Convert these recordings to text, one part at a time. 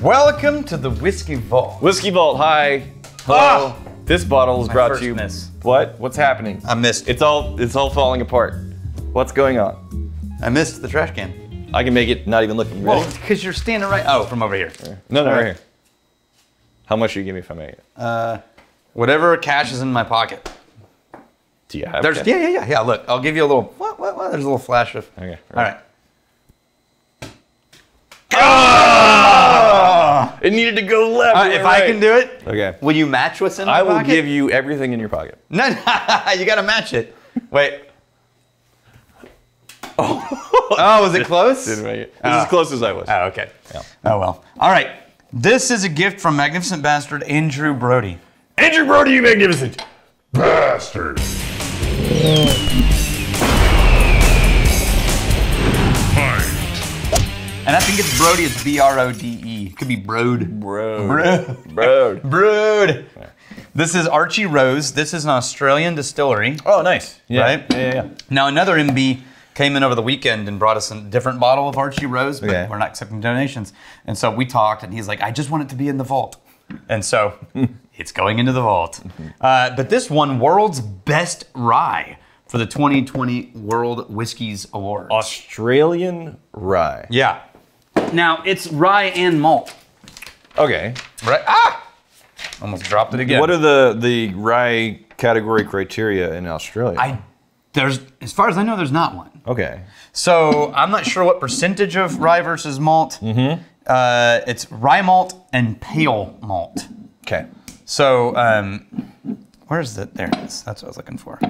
Welcome to the Whiskey Vault. Whiskey Vault, hi. Hello. This bottle is brought to you. What? What's happening? I missed. It's all falling apart. What's going on? I missed the trash can. I can make it not even look. Ready? Well, because you're standing right. Oh, from over here. No, right here. How much do you give me if I make it? Whatever cash is in my pocket. Do you have? There's cash? Yeah. Look, I'll give you a little. What? There's a little flash of. Okay. All right. Oh! It needed to go left. If I can do it, okay. Will you match what's in my I will pocket? give you everything in your pocket. No, you got to match it. Wait. Oh, was it close? Didn't make it. It's as close as I was. Oh, okay. Yeah. Oh, well. All right. This is a gift from Magnificent Bastard Andrew Brode. Andrew Brode, you magnificent bastard. And I think it's Brody, it's B-R-O-D-E. It could be Brode. Brode. Brode. This is Archie Rose. This is an Australian distillery. Oh, nice. Yeah. Right? Yeah. Now, another MB came in over the weekend and brought us a different bottle of Archie Rose, but we're not accepting donations. And so we talked, and he's like, I just want it to be in the vault. And so it's going into the vault. But this won World's Best Rye for the 2020 World Whiskies Awards. Australian rye. Yeah. Now, it's rye and malt. Okay. Right? Ah! Almost dropped it again. What are the rye category criteria in Australia? As far as I know, there's not one. Okay. So I'm not sure what percentage of rye versus malt. Mm-hmm. It's rye malt and pale malt. Okay. So where's it? There it is. That's what I was looking for.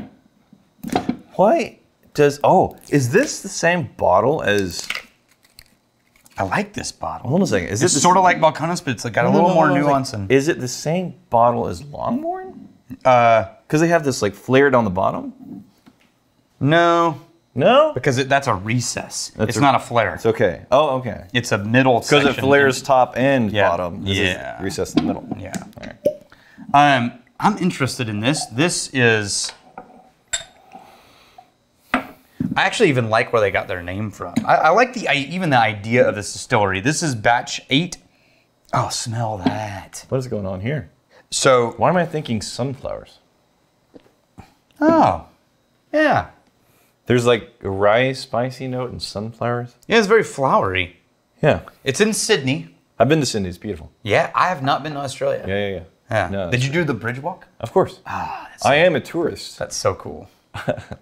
Why does is this the same bottle as? I like this bottle. Hold on a second. Is it's this sort of like Balcones, but it's got a little more nuance. Is it the same bottle as Longbourn? Because they have this like flared on the bottom. No. No? Because that's a recess. It's not a flare. It's okay. Oh, okay. It's a middle section. Because it flares top and bottom. This is recessed in the middle. Yeah. All right. I'm interested in this. This is... I actually even like where they got their name from. I like even the idea of this distillery. This is batch 8. Oh, smell that. What is going on here? So... Why am I thinking sunflowers? Oh, yeah. There's like a rye spicy note and sunflowers. Yeah, it's very flowery. Yeah. It's in Sydney. I've been to Sydney. It's beautiful. Yeah, I have not been to Australia. Yeah. No, Did you do the bridge walk? Of course. I am a tourist. That's so cool.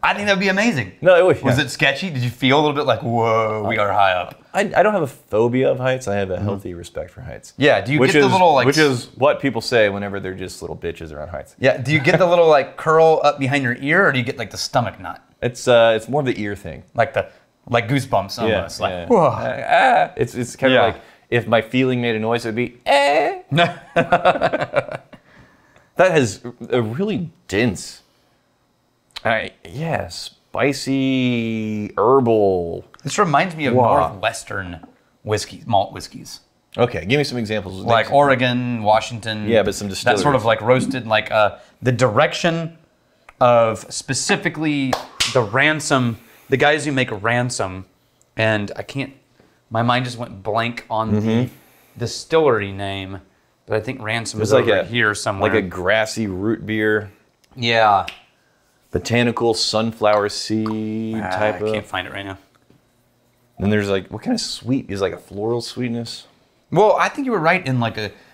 I think that'd be amazing. No, it was. Was it sketchy? Did you feel a little bit like, whoa, we are high up? I don't have a phobia of heights. I have a healthy respect for heights. Yeah, do you get the little like... Which is what people say whenever they're just little bitches around heights. Yeah, do you get the little like curl up behind your ear, or do you get like the stomach knot? It's more the ear thing. Like goosebumps almost. Yeah. Whoa. It's kind of like if my feeling made a noise, it would be eh. That has a really dense... spicy, herbal. This reminds me of Northwestern whiskeys, malt whiskeys. Okay, give me some examples. Like Oregon, Washington. Yeah, but some distilleries. That sort of like roasted, like the direction of specifically the ransom, the guys who make ransom, and my mind just went blank on the distillery name, but I think ransom is like over here somewhere. Like a grassy root beer. Yeah. Botanical sunflower seed type of. I can't find it right now. And there's like, what kind of sweet? Is like a floral sweetness? Well, I think you were right in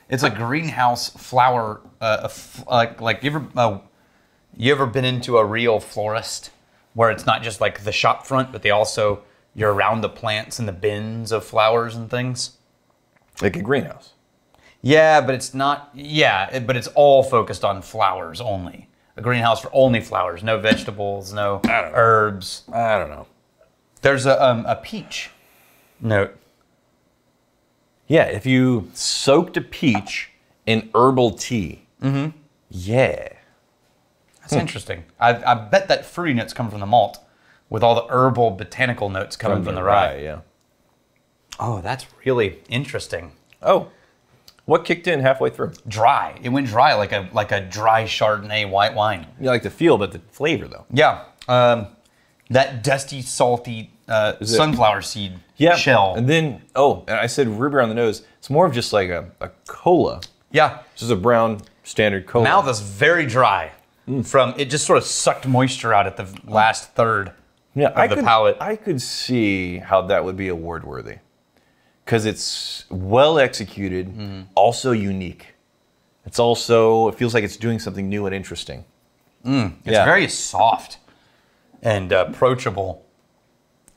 it's a greenhouse flower, like you ever been into a real florist where it's not just like the shop front, but you're around the plants and the bins of flowers and things? Like a greenhouse. Yeah, but it's not, but it's all focused on flowers only. A greenhouse for only flowers, no vegetables, no herbs. I don't know. There's a peach note. Yeah, if you soaked a peach in herbal tea. Mm-hmm. Yeah. That's interesting. I bet that fruity notes come from the malt with all the herbal botanical notes coming from the rye. Yeah. Oh, that's really interesting. Oh. What kicked in halfway through? Dry. It went dry like a dry Chardonnay white wine. You like the feel, but the flavor though. Yeah. that dusty, salty sunflower seed shell. And then, and I said root beer on the nose. It's more of just like a cola. Yeah. This is a brown standard cola. Mouth is very dry. From it just sort of sucked moisture out at the last third of the palate. I could see how that would be award worthy. Because it's well executed, also unique. It feels like it's doing something new and interesting. It's very soft and approachable.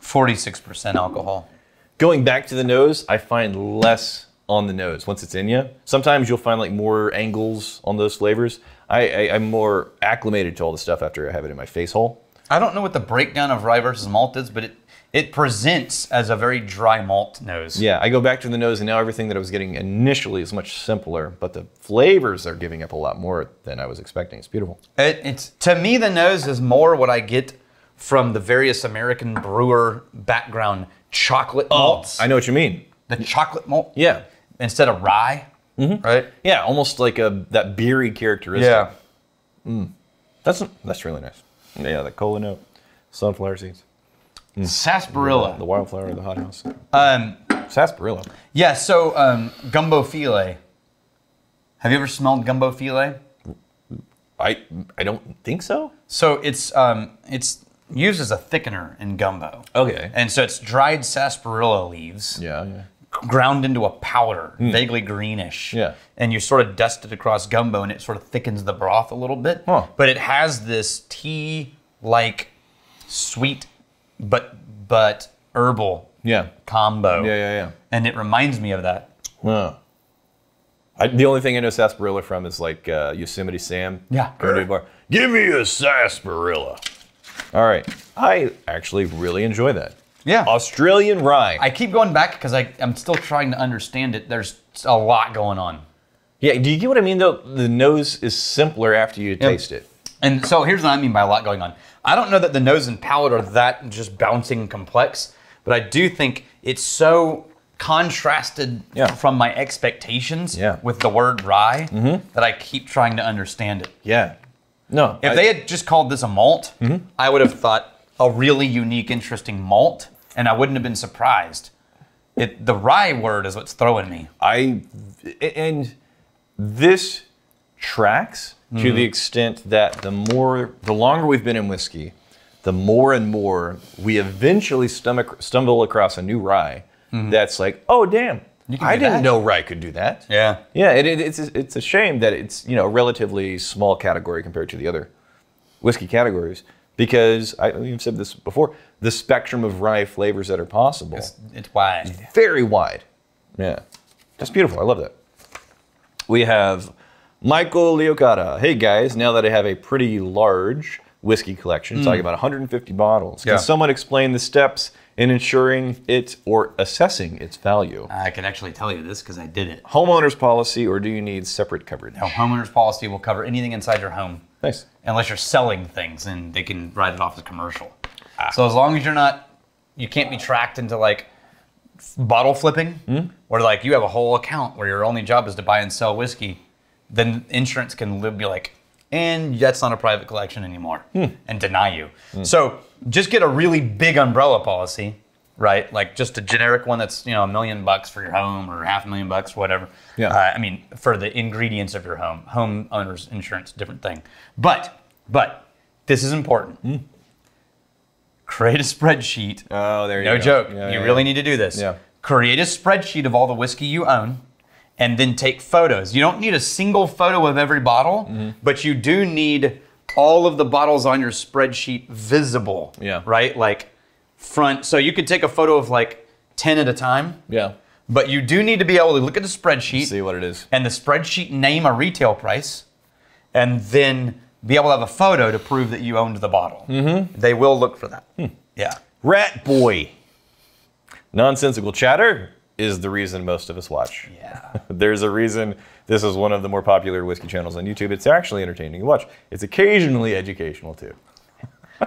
46% alcohol. Going back to the nose, I find less on the nose once it's in you. Sometimes you'll find like more angles on those flavors. I'm more acclimated to all the stuff after I have it in my face hole. I don't know what the breakdown of rye versus malt is, but it presents as a very dry malt nose. Yeah, I go back to the nose, and now everything that I was getting initially is much simpler, but the flavors are giving up a lot more than I was expecting. It's beautiful. It's to me, the nose is more what I get from the various American brewer background chocolate malts. I know what you mean. The chocolate malt? Yeah. Instead of rye, right? Yeah, almost like that beery characteristic. Yeah. That's really nice. Yeah, the cola note, sunflower seeds. Sarsaparilla. The wildflower of the hothouse. Sarsaparilla. Yeah, so gumbo filet. Have you ever smelled gumbo filet? I don't think so. So it's used as a thickener in gumbo. Okay. And so it's dried sarsaparilla leaves. Yeah. Ground into a powder, vaguely greenish. Yeah. And you sort of dust it across gumbo and it sort of thickens the broth a little bit. Huh. But it has this tea-like sweet but herbal combo. Yeah. And it reminds me of that. Wow. The only thing I know sarsaparilla from is like Yosemite Sam. Yeah. Going to a bar. Give me a sarsaparilla. All right. I actually really enjoy that. Yeah. Australian rye. I keep going back because I'm still trying to understand it. There's a lot going on. Yeah, do you get what I mean though? The nose is simpler after you taste it. And so here's what I mean by a lot going on. I don't know that the nose and palate are that just bouncing and complex, but I do think it's so contrasted from my expectations with the word rye that I keep trying to understand it. Yeah. No. If they had just called this a malt, I would have thought a really unique, interesting malt, and I wouldn't have been surprised. The rye word is what's throwing me. And this tracks to the extent that the longer we've been in whiskey, the more and more we eventually stumble across a new rye that's like, oh damn, I didn't know rye could do that. Yeah. Yeah, it's a shame that it's a relatively small category compared to the other whiskey categories. Because I've said this before, the spectrum of rye flavors that are possible. It's wide. It's very wide. Yeah. That's beautiful. I love that. We have Michael Leocata. Hey guys, now that I have a pretty large whiskey collection, talking about 150 bottles, can someone explain the steps in ensuring it or assessing its value? I can actually tell you this because I did it. Homeowner's policy, or do you need separate coverage? No, homeowner's policy will cover anything inside your home. Nice. Unless you're selling things and they can write it off as commercial. So as long as you can't be tracked into like bottle flipping, or like you have a whole account where your only job is to buy and sell whiskey, then insurance can be like, and that's not a private collection anymore, and deny you. So just get a really big umbrella policy, right? Like just a generic one that's $1 million for your home or $500,000, whatever. Yeah. I mean, for the ingredients of your home, homeowner's insurance, different thing. But this is important. Create a spreadsheet. Oh, there you go. No joke. Yeah, you really need to do this. Yeah. Create a spreadsheet of all the whiskey you own, and then take photos. You don't need a single photo of every bottle, but you do need all of the bottles on your spreadsheet visible. Yeah. Right? Like front. So you could take a photo of like 10 at a time. Yeah. But you do need to be able to look at the spreadsheet. See what it is. And the spreadsheet name a retail price, and then be able to have a photo to prove that you owned the bottle. They will look for that. Yeah. Rat Boy. Nonsensical chatter is the reason most of us watch. Yeah. There's a reason this is one of the more popular whiskey channels on YouTube. It's actually entertaining to watch. It's occasionally educational too.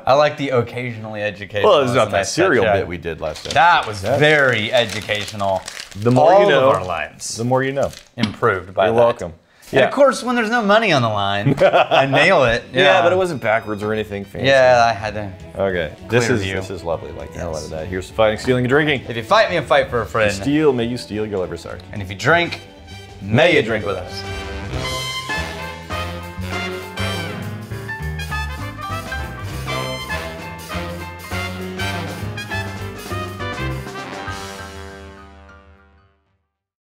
I like the occasionally educational. Well, it's not that cereal bit we did last time. That was very educational. The more all you know, of our lives the more you know. improved by You're that. welcome. And of course, when there's no money on the line, I nail it. Yeah, but it wasn't backwards or anything fancy. Yeah, I had to. Okay, this is lovely. Like the hell out of that. Here's to fighting, stealing, and drinking. If you fight me, I fight for a friend. Steal, may you steal your liver, sir. And if you drink, may you drink with us.